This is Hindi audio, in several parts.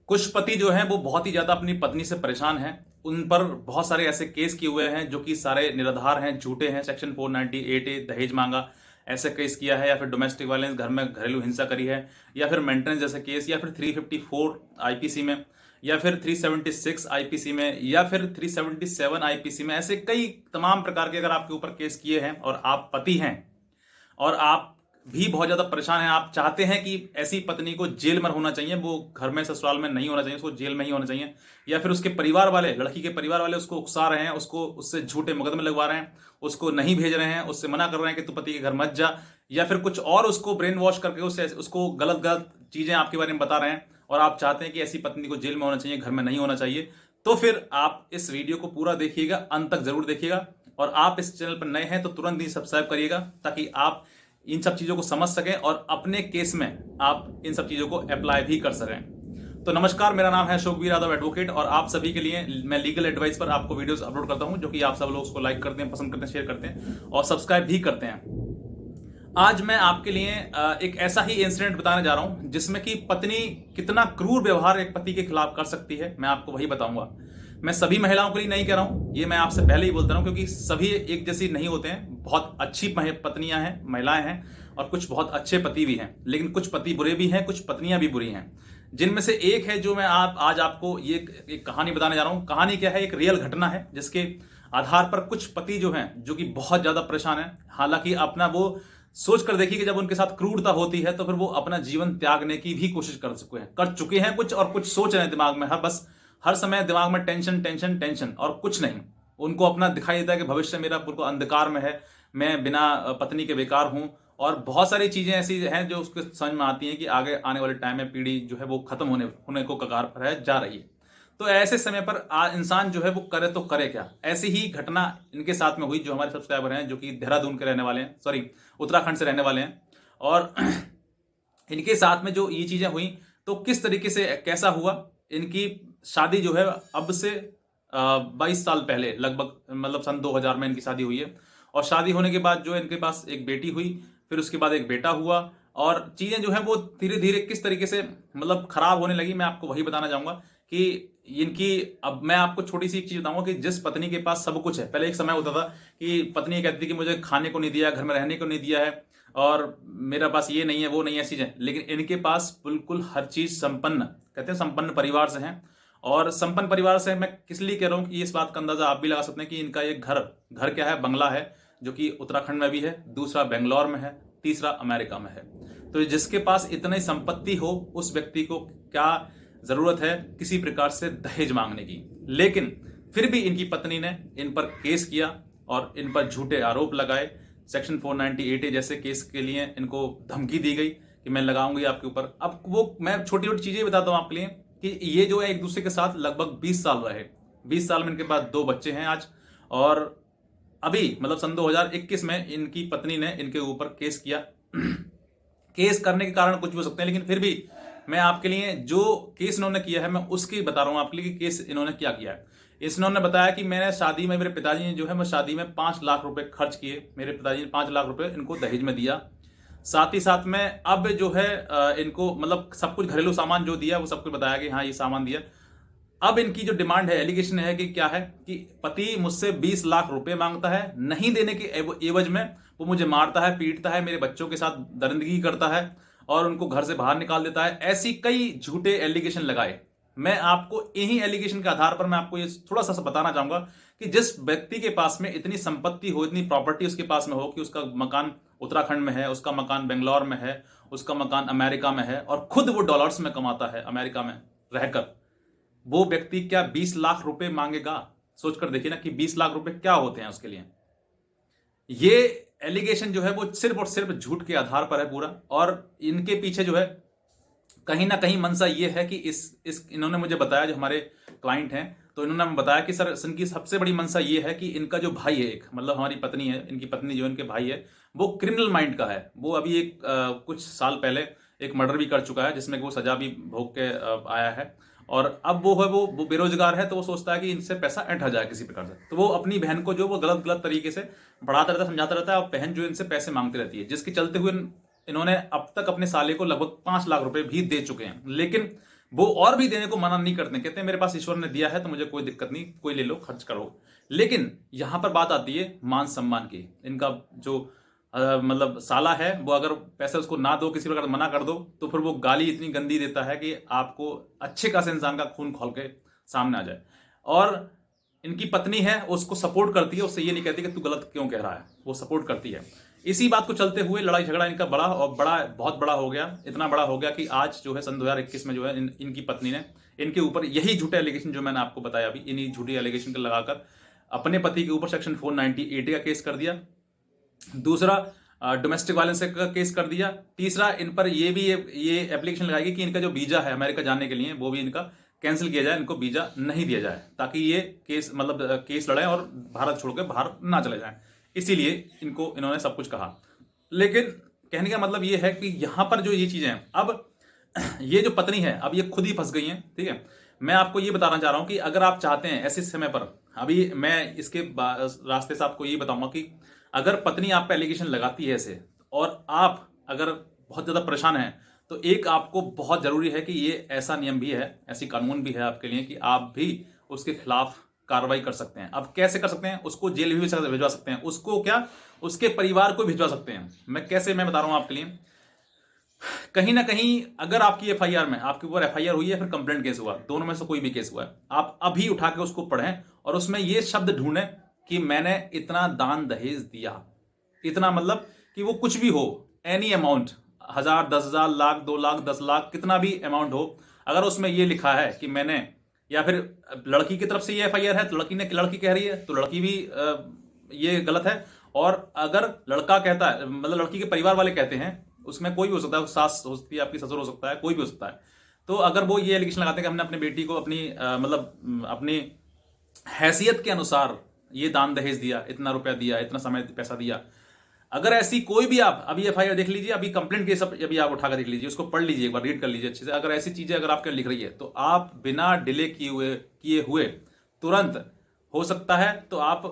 कुछ पति जो हैं वो बहुत ही ज़्यादा अपनी पत्नी से परेशान हैं। उन पर बहुत सारे ऐसे केस किए हुए हैं जो कि सारे निराधार हैं, झूठे हैं। सेक्शन 498 ए दहेज मांगा, ऐसे केस किया है, या फिर डोमेस्टिक वायलेंस, घर में घरेलू हिंसा करी है, या फिर मेंटेनेंस जैसे केस, या फिर 354 आईपीसी में, या फिर 376 आईपीसी में, या फिर 377 आईपीसी में। ऐसे कई तमाम प्रकार के अगर आपके ऊपर केस किए हैं और आप पति हैं और आप भी बहुत ज्यादा परेशान हैं, आप चाहते हैं कि ऐसी पत्नी को जेल में होना चाहिए, वो घर में ससुराल में नहीं होना चाहिए, उसको जेल में ही होना चाहिए, या फिर उसके परिवार वाले, लड़की के परिवार वाले उसको उकसा रहे हैं, उसको उससे झूठे मुकदमे लगवा रहे हैं, उसको नहीं भेज रहे हैं, उससे मना कर रहे हैं कि तू पति के घर मत जा, या फिर कुछ और उसको ब्रेन वॉश करके उसको गलत गलत चीजें आपके बारे में बता रहे हैं, और आप चाहते हैं कि ऐसी पत्नी को जेल में होना चाहिए, घर में नहीं होना चाहिए, तो फिर आप इस वीडियो को पूरा देखिएगा, अंत तक जरूर देखिएगा। और आप इस चैनल पर नए हैं तो तुरंत ही सब्सक्राइब करिएगा, ताकि आप इन सब चीजों को समझ सकें और अपने केस में आप इन सब चीजों को अप्लाई भी कर सकें। तो नमस्कार, मेरा नाम है अशोक वीर यादव एडवोकेट, और आप सभी के लिए मैं लीगल एडवाइस पर आपको वीडियोस अपलोड करता हूं, जो कि आप सब लोग उसको लाइक करते हैं, पसंद करते हैं, शेयर करते हैं और सब्सक्राइब भी करते हैं। आज मैं आपके लिए एक ऐसा ही इंसिडेंट बताने जा रहा हूं जिसमें कि पत्नी कितना क्रूर व्यवहार एक पति के खिलाफ कर सकती है, मैं आपको वही बताऊंगा। मैं सभी महिलाओं के लिए नहीं कह रहा हूं, ये मैं आपसे पहले ही बोलता रहा हूं, क्योंकि सभी एक जैसी नहीं होते हैं। बहुत अच्छी पत्नियां हैं, महिलाएं हैं, और कुछ बहुत अच्छे पति भी हैं, लेकिन कुछ पति बुरे भी हैं, कुछ पत्नियां भी बुरी हैं। जिनमें से एक है जो मैं आज आपको ये एक कहानी बताने जा रहा हूं। कहानी क्या है? एक रियल घटना है जिसके आधार पर कुछ पति जो हैं, जो कि बहुत ज्यादा परेशान हैं। हालांकि अपना वो सोच कर देखिए कि जब उनके साथ क्रूरता होती है तो फिर वो अपना जीवन त्यागने की भी कोशिश कर चुके हैं कुछ, और कुछ सोच रहे हैं दिमाग में, हर समय दिमाग में टेंशन टेंशन टेंशन और कुछ नहीं। उनको अपना दिखाई देता है कि भविष्य मेरा बिल्कुल अंधकार में है, मैं बिना पत्नी के बेकार हूं, और बहुत सारी चीजें ऐसी हैं जो उसके समझ में आती हैं कि आगे आने वाले टाइम में पीढ़ी जो है वो खत्म होने को कगार पर है, जा रही है। तो ऐसे समय पर इंसान जो है वो करे तो करे क्या। ऐसी ही घटना इनके साथ में हुई, जो हमारे सब्सक्राइबर हैं, जो कि देहरादून के रहने वाले हैं, सॉरी उत्तराखंड से रहने वाले हैं। और इनके साथ में जो ये चीजें हुई, तो किस तरीके से कैसा हुआ। इनकी शादी जो है अब से 22 साल पहले लगभग, मतलब सन 2000 में इनकी शादी हुई है। और शादी होने के बाद जो है इनके पास एक बेटी हुई, फिर उसके बाद एक बेटा हुआ, और चीजें जो है वो धीरे धीरे किस तरीके से मतलब खराब होने लगी, मैं आपको वही बताना चाहूंगा कि इनकी। अब मैं आपको छोटी सी एक चीज बताऊंगा कि जिस पत्नी के पास सब कुछ है, पहले एक समय होता था कि पत्नी कहती थी कि मुझे खाने को नहीं दिया, घर में रहने को नहीं दिया है, और मेरे पास ये नहीं है, वो नहीं है, ऐसी चीजें। लेकिन इनके पास बिल्कुल हर चीज संपन्न, कहते हैं संपन्न परिवार से हैं। और संपन्न परिवार से मैं किस लिए कह रहा हूं कि इस बात का अंदाजा आप भी लगा सकते हैं कि इनका एक घर क्या है, बंगला है, जो कि उत्तराखंड में भी है, दूसरा बेंगलोर में है, तीसरा अमेरिका में है। तो जिसके पास इतनी संपत्ति हो, उस व्यक्ति को क्या जरूरत है किसी प्रकार से दहेज मांगने की। लेकिन फिर भी इनकी पत्नी ने इन पर केस किया और इन पर झूठे आरोप लगाए। सेक्शन 498 जैसे केस के लिए इनको धमकी दी गई कि मैं लगाऊंगी आपके ऊपर। अब वो मैं छोटी छोटी चीजें बताता हूं आपके लिए कि ये जो है एक दूसरे के साथ लगभग 20 साल रहे। 20 साल में इनके पास 2 बच्चे हैं आज। और अभी मतलब सन 2021 में इनकी पत्नी ने इनके ऊपर केस किया। केस करने के कारण कुछ भी हो सकते हैं, लेकिन फिर भी मैं आपके लिए जो केस इन्होंने किया है मैं उसकी बता रहा हूं आपके लिए कि केस इन्होंने क्या किया है। इन्होंने बताया कि मैंने शादी में, मेरे पिताजी ने जो है, मैं शादी में 5 लाख रुपए खर्च किए। मेरे पिताजी ने 5 लाख रुपए इनको दहेज में दिया। साथ ही साथ में अब जो है इनको मतलब सब कुछ घरेलू सामान जो दिया वो सब कुछ बताया कि हाँ ये सामान दिया। अब इनकी जो डिमांड है, एलिगेशन है कि क्या है कि पति मुझसे 20 लाख रुपए मांगता है, नहीं देने के एवज में वो मुझे मारता है, पीटता है, मेरे बच्चों के साथ दरिंदगी करता है और उनको घर से बाहर निकाल देता है। ऐसी कई झूठे एलिगेशन लगाए। मैं आपको इन्हीं एलिगेशन के आधार पर मैं आपको ये थोड़ा सा बताना चाहूंगा कि जिस व्यक्ति के पास में इतनी संपत्ति हो, इतनी प्रॉपर्टी उसके पास में हो कि उसका मकान उत्तराखंड में है, उसका मकान बेंगलोर में है, उसका मकान अमेरिका में है, और खुद वो डॉलर्स में कमाता है अमेरिका में रहकर, वो व्यक्ति क्या 20 लाख रुपए मांगेगा? सोचकर देखिए ना कि 20 लाख रुपए क्या होते हैं उसके लिए। ये एलिगेशन जो है वो सिर्फ और सिर्फ झूठ के आधार पर है पूरा। और इनके पीछे जो है कहीं ना कहीं मंशा ये है कि इस इन्होंने मुझे बताया, जो हमारे क्लाइंट हैं, तो इन्होंने बताया कि सर इनकी सबसे बड़ी मंशा ये है कि इनका जो भाई है, एक मतलब हमारी पत्नी है, इनकी पत्नी जो इनके भाई है, वो क्रिमिनल माइंड का है। वो अभी कुछ साल पहले एक मर्डर भी कर चुका है, जिसमें वो सजा भी भोग के आया है। और अब वो बेरोजगार है, तो वो सोचता है कि इनसे पैसा ऐंठा जाए किसी प्रकार से। तो वो अपनी बहन को जो वो गलत गलत तरीके से पढ़ाता रहता है, समझाता रहता है, और बहन जो इनसे पैसे मांगती रहती है, जिसके चलते हुए इन्होंने अब तक अपने साले को लगभग 5 लाख रुपए भी दे चुके हैं। लेकिन वो और भी देने को मना नहीं करते, कहते हैं मेरे पास ईश्वर ने दिया है तो मुझे कोई दिक्कत नहीं, कोई ले लो, खर्च करो। लेकिन यहां पर बात आती है मान सम्मान की। इनका जो मतलब साला है, वो अगर पैसे उसको ना दो, किसी प्रकार मना कर दो, तो फिर वो गाली इतनी गंदी देता है कि आपको अच्छे खासे इंसान का खून खोल के सामने आ जाए। और इनकी पत्नी है, उसको सपोर्ट करती है, उससे ये नहीं कहती कि तू गलत क्यों कह रहा है, वो सपोर्ट करती है। इसी बात को चलते हुए लड़ाई झगड़ा इनका बड़ा और बहुत बड़ा हो गया। इतना बड़ा हो गया कि आज जो है सन 2021 में जो है इनकी पत्नी ने इनके ऊपर यही झूठे एलिगेशन जो मैंने आपको बताया अभी, इन्हीं झूठे एलिगेशन को लगाकर अपने पति के ऊपर सेक्शन 498 का केस कर दिया। दूसरा डोमेस्टिक वायलेंस का केस कर दिया। तीसरा इन पर ये एप्लीकेशन लगाएगी कि इनका जो वीजा है अमेरिका जाने के लिए वो भी इनका कैंसिल किया जाए, इनको वीजा नहीं दिया जाए, ताकि ये केस मतलब केस लड़ें और भारत छोड़ के बाहर ना चले जाएं। इसीलिए इन्होंने सब कुछ कहा। लेकिन कहने का मतलब ये है कि यहां पर जो ये चीजें हैं, अब ये जो पत्नी है अब ये खुद ही फंस गई हैं। ठीक है, मैं आपको ये बताना चाह रहा हूं कि अगर आप चाहते हैं ऐसे समय पर, अभी मैं इसके रास्ते से आपको ये बताऊंगा कि अगर पत्नी आप पे एलिगेशन लगाती है ऐसे, और आप अगर बहुत ज्यादा परेशान हैं, तो एक आपको बहुत जरूरी है कि ये ऐसा नियम भी है, ऐसी कानून भी है आपके लिए कि आप भी उसके खिलाफ कार्रवाई कर सकते हैं। अब कैसे कर सकते हैं? उसको जेल भी भिजवा सकते हैं, उसको क्या, उसके परिवार को भिजवा सकते हैं। मैं बता रहा हूं आपके लिए। कहीं ना कहीं अगर आपकी एफआईआर में, आपके ऊपर एफआईआर हुई है फिर कंप्लेंट केस हुआ, दोनों में से कोई भी केस हुआ है, आप अभी उठा के उसको पढ़ें और उसमें ये शब्द ढूंढें कि मैंने इतना दान दहेज दिया। इतना मतलब कि वो कुछ भी हो, एनी अमाउंट, 1000, 10,000, लाख, 2 लाख, 10 लाख, कितना भी अमाउंट हो, अगर उसमें ये लिखा है कि मैंने, या फिर लड़की की तरफ से ये एफआईआर है तो लड़की कह रही है तो लड़की भी ये गलत है। और अगर लड़का कहता है, मतलब लड़की के परिवार वाले कहते हैं, उसमें कोई भी हो सकता है, सास हो सकती है, आपकी ससुर हो सकता है, कोई भी हो सकता है। तो अगर वो ये एलिगेशन लगाते हैं कि हमने अपनी बेटी को अपनी मतलब अपनी हैसियत के अनुसार ये दान दहेज दिया, इतना रुपया दिया, इतना समय पैसा दिया, अगर ऐसी कोई भी, आप अभी एफआईआर देख लीजिए, अभी कंप्लेंट केस अभी आप उठाकर देख लीजिए, उसको पढ़ लीजिए, एक बार रीड कर लीजिए अच्छे से। अगर ऐसी चीजें अगर आपके लिख रही है तो आप बिना डिले किए हुए तुरंत, हो सकता है तो आप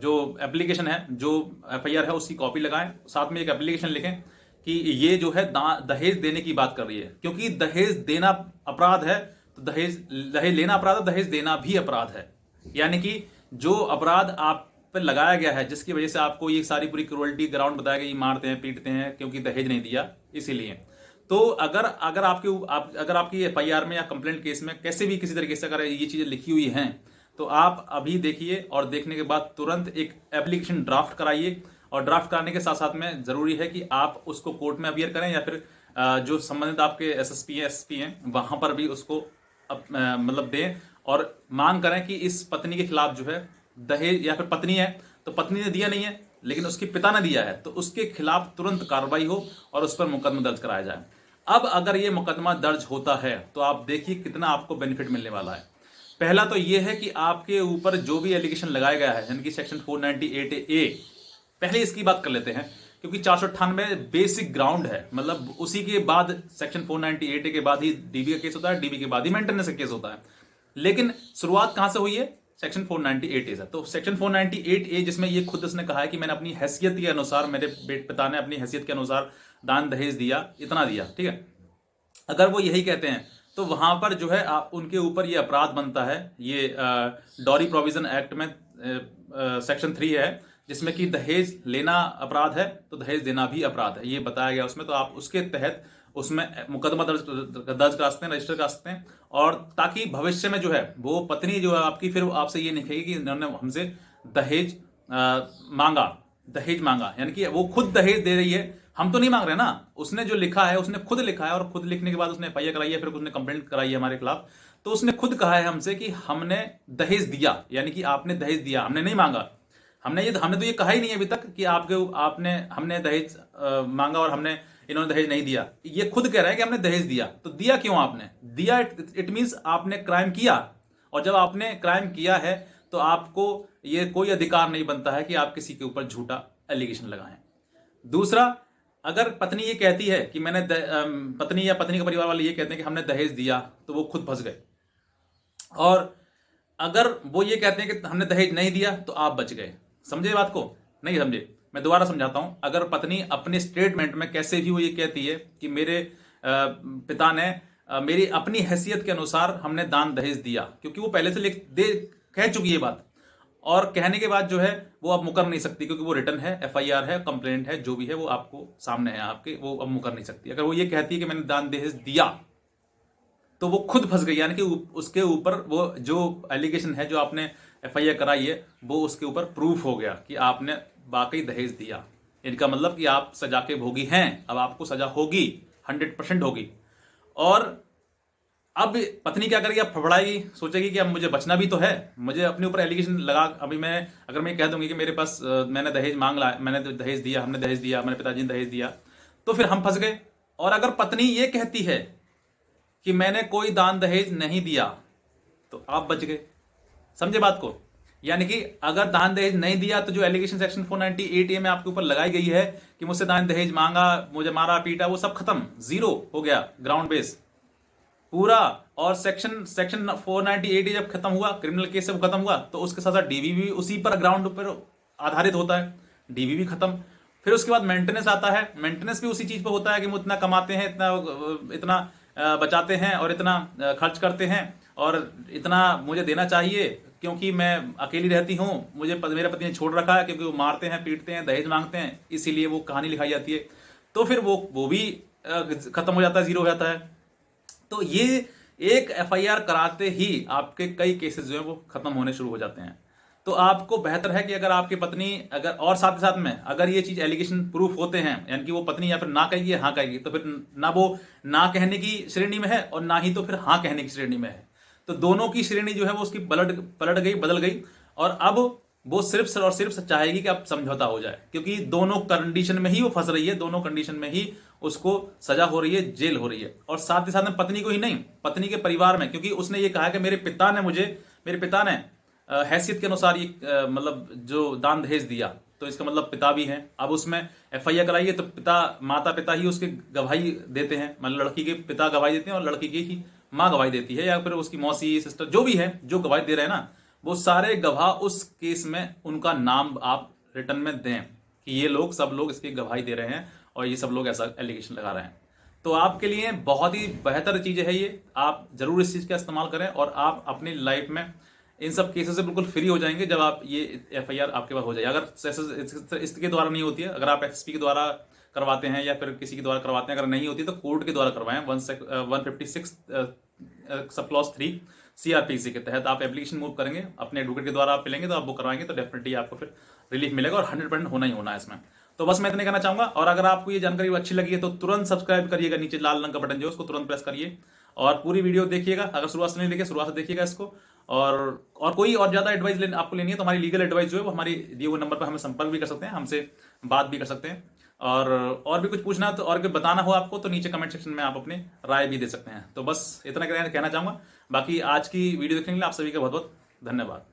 जो एप्लीकेशन है, जो एफआईआर है, उसकी कॉपी लगाएं, साथ में एक एप्लीकेशन लिखें कि ये जो है दहेज देने की बात कर रही है, क्योंकि दहेज देना अपराध है तो दहेज लेना अपराध है, दहेज देना भी अपराध है। यानी कि जो अपराध आप पे लगाया गया है, जिसकी वजह से आपको ये सारी पूरी क्रूअल्टी ग्राउंड बताया गया, ये मारते हैं पीटते हैं क्योंकि दहेज नहीं दिया, इसीलिए। तो अगर आपकी एफआईआर में या कंप्लेंट केस में कैसे भी किसी तरीके से अगर ये चीजें लिखी हुई हैं, तो आप अभी देखिए और देखने के बाद तुरंत एक एप्लीकेशन ड्राफ्ट कराइए। और ड्राफ्ट कराने के साथ साथ में जरूरी है कि आप उसको कोर्ट में अपियर करें, या फिर जो संबंधित आपके एसएसपी एसपी हैं वहां पर भी उसको मतलब दें, और मांग करें कि इस पत्नी के खिलाफ जो है दहेज, या फिर पत्नी है तो पत्नी ने दिया नहीं है लेकिन उसके पिता ने दिया है, तो उसके खिलाफ तुरंत कार्रवाई हो और उस पर मुकदमा दर्ज कराया जाए। अब अगर ये मुकदमा दर्ज होता है तो आप देखिए कितना आपको बेनिफिट मिलने वाला है। पहला तो ये है कि आपके ऊपर जो भी एलिगेशन लगाया गया है, यानी कि सेक्शन 498A, पहले इसकी बात कर लेते हैं, क्योंकि 498 बेसिक ग्राउंड है, मतलब उसी के बाद सेक्शन 498A के बाद ही डीबी का केस होता है, डीबी के बाद ही मेंटेनेंस का केस होता है। लेकिन शुरुआत कहां से हुई है? सेक्शन 498A से। तो सेक्शन 498A जिसमें ये खुद उसने कहा है कि मैंने अपनी हैसियत के अनुसार, मेरे पिता ने अपनी हैसियत के अनुसार दान दहेज दिया, इतना दिया, ठीक है। अगर वो यही कहते हैं तो वहां पर जो है उनके ऊपर ये अपराध बनता है। ये डॉरी प्रोविजन एक्ट में सेक्शन 3 है, जिसमें कि दहेज लेना अपराध है तो दहेज देना भी अपराध है, ये बताया गया उसमें। तो आप उसके तहत उसमें मुकदमा दर्ज करा सकते हैं, रजिस्टर करा सकते हैं, और ताकि भविष्य में जो है वो पत्नी जो है आपकी, फिर आपसे ये नहीं कहेगी कि इन्होंने हमसे दहेज मांगा, यानी कि वो खुद दहेज दे रही है, हम तो नहीं मांग रहे ना। उसने जो लिखा है, उसने खुद लिखा है, और खुद लिखने के बाद उसने एफआईआर कराई है, फिर उसने कंप्लेंट कराई है हमारे खिलाफ। तो उसने खुद कहा है हमसे कि हमने दहेज दिया, यानी कि आपने दहेज दिया, हमने नहीं मांगा। हमने तो ये कहा ही नहीं अभी तक कि हमने दहेज मांगा और इन्होंने दहेज नहीं दिया। ये खुद कह रहा है कि हमने दहेज दिया। तो दिया क्यों आपने? दिया इट मींस आपने क्राइम किया, और जब आपने क्राइम किया है तो आपको ये कोई अधिकार नहीं बनता है कि आप किसी के ऊपर झूठा एलिगेशन लगाएं। दूसरा, अगर पत्नी ये कहती है कि पत्नी या पत्नी के परिवार वाले ये कहते हैं कि हमने दहेज दिया, तो वो खुद फंस गए। और अगर वो ये कहते हैं कि हमने दहेज नहीं दिया, तो आप बच गए। समझे बात को? नहीं समझे? मैं दोबारा समझाता हूं। अगर पत्नी अपने स्टेटमेंट में कैसे भी वो ये कहती है कि मेरे पिता ने मेरी अपनी हैसियत के अनुसार हमने दान दहेज दिया, क्योंकि वो पहले से लिख दे कह चुकी है बात, और कहने के बाद जो है वो अब मुकर नहीं सकती, क्योंकि वो रिटर्न है, FIR है, कंप्लेंट है, जो भी है वो आपको सामने है आपके, वो अब मुकर नहीं सकती। अगर वो ये कहती है कि मैंने दान दहेज दिया, तो वो खुद फंस गई, यानी कि उसके ऊपर वो जो एलिगेशन है, जो आपने FIR कराई है, वो उसके ऊपर प्रूफ हो गया कि आपने वाकई दहेज दिया। इनका मतलब कि आप सजा के भोगी हैं, अब आपको सजा होगी, 100% होगी। और अब पत्नी क्या करेगी, अब फड़फड़ाएगी, सोचेगी कि अब मुझे बचना भी तो है, मुझे अपने ऊपर एलिगेशन लगा। अभी मैं अगर मैं कह दूंगी कि मेरे पास मैंने दहेज मांग ला, मैंने दहेज दिया, हमने दहेज दिया, मेरे पिताजी ने दहेज दिया, तो फिर हम फंस गए। और अगर पत्नी ये कहती है कि मैंने कोई दान दहेज नहीं दिया, तो आप बच गए। समझे बात को? यानी कि अगर दान दहेज नहीं दिया तो जो एलिगेशन सेक्शन 498A में आपके ऊपर लगाई गई है कि मुझसे दान दहेज मांगा, मुझे मारा पीटा, वो सब खत्म, जीरो हो गया, ग्राउंड बेस पूरा। और सेक्शन 498A जब खत्म हुआ, क्रिमिनल केस से वो खत्म हुआ, तो उसके साथ साथ DV भी उसी पर ग्राउंड पर आधारित होता है, DV भी खत्म। फिर उसके बाद मेंटेनेंस आता है, मेंटेनेंस भी उसी चीज पर होता है कि वो इतना कमाते हैं, इतना बचाते हैं और इतना खर्च करते हैं, और इतना मुझे देना चाहिए क्योंकि मैं अकेली रहती हूँ, मुझे मेरे पति ने छोड़ रखा है, क्योंकि वो मारते हैं, पीटते हैं, दहेज मांगते हैं, इसीलिए वो कहानी लिखाई जाती है। तो फिर वो भी खत्म हो जाता है, जीरो हो जाता है। तो ये एक FIR कराते ही आपके कई केसेस जो है वो खत्म होने शुरू हो जाते हैं। तो आपको बेहतर है कि अगर आपकी पत्नी, अगर और साथ ही साथ में अगर ये चीज एलिगेशन प्रूफ होते हैं, यानी कि वो पत्नी या फिर ना कहेगी हाँ कहेगी, तो फिर ना वो ना कहने की श्रेणी में है और ना ही तो फिर हाँ कहने की श्रेणी में है। तो दोनों की श्रेणी जो है वो उसकी पलट गई, बदल गई, और अब वो सिर्फ और सिर्फ चाहेगी कि अब समझौता हो जाए, क्योंकि दोनों कंडीशन में ही वो फंस रही है, दोनों कंडीशन में ही उसको सजा हो रही है, जेल हो रही है। और साथ ही साथ में पत्नी को ही नहीं, पत्नी के परिवार में, क्योंकि उसने ये कहा कि मेरे पिता ने हैसियत के अनुसार ये मतलब जो दान दहेज दिया, तो इसका मतलब पिता भी हैं। अब उसमें FIR कराइए तो माता पिता ही उसके गवाही देते हैं, मतलब लड़की के पिता गवाही देते हैं और लड़की की ही माँ गवाही देती है, या फिर उसकी मौसी, सिस्टर, जो भी है, जो गवाही दे रहे हैं ना, वो सारे गवाह उस केस में उनका नाम आप रिटर्न में दें कि ये लोग, सब लोग इसकी गवाही दे रहे हैं और ये सब लोग ऐसा एलिगेशन लगा रहे हैं। तो आपके लिए बहुत ही बेहतर चीज़ है ये, आप जरूर इस चीज़ का इस्तेमाल करें, और आप अपनी लाइफ में इन सब केसेस से बिल्कुल फ्री हो जाएंगे जब आप ये FIR आपके पास हो जाए। अगर इसके द्वारा नहीं होती है, अगर आप SP के द्वारा करवाते हैं या फिर किसी के द्वारा करवाते हैं, अगर नहीं होती तो कोर्ट के द्वारा करवाएं। 156 सब क्लॉज 3 CRPC के तहत आप एप्लीकेशन मूव करेंगे, अपने एडवोकेट के द्वारा आप मिलेंगे, तो आप वो करवाएंगे तो डेफिनेटली आपको फिर रिलीफ मिलेगा, और 100% होना ही होना है इसमें। तो बस मैं इतने कहना चाहूंगा, और अगर आपको ये जानकारी अच्छी लगी है तो तुरंत सब्सक्राइब करिएगा, नीचे लाल रंग का बटन जो है उसको तुरंत प्रेस करिए, और पूरी वीडियो देखिएगा। अगर शुरुआत से नहीं देखे, शुरुआत से देखिएगा इसको। और कोई और ज्यादा एडवाइस आपको लेनी है तो हमारी लीगल एडवाइस जो है वो हमारी दिए हुए नंबर पर हमें संपर्क भी कर सकते हैं, हमसे बात भी कर सकते हैं। और भी कुछ पूछना तो, और कुछ बताना हो आपको, तो नीचे कमेंट सेक्शन में आप अपनी राय भी दे सकते हैं। तो बस इतना कहना चाहूंगा। बाकी आज की वीडियो देखने के लिए आप सभी का बहुत बहुत धन्यवाद।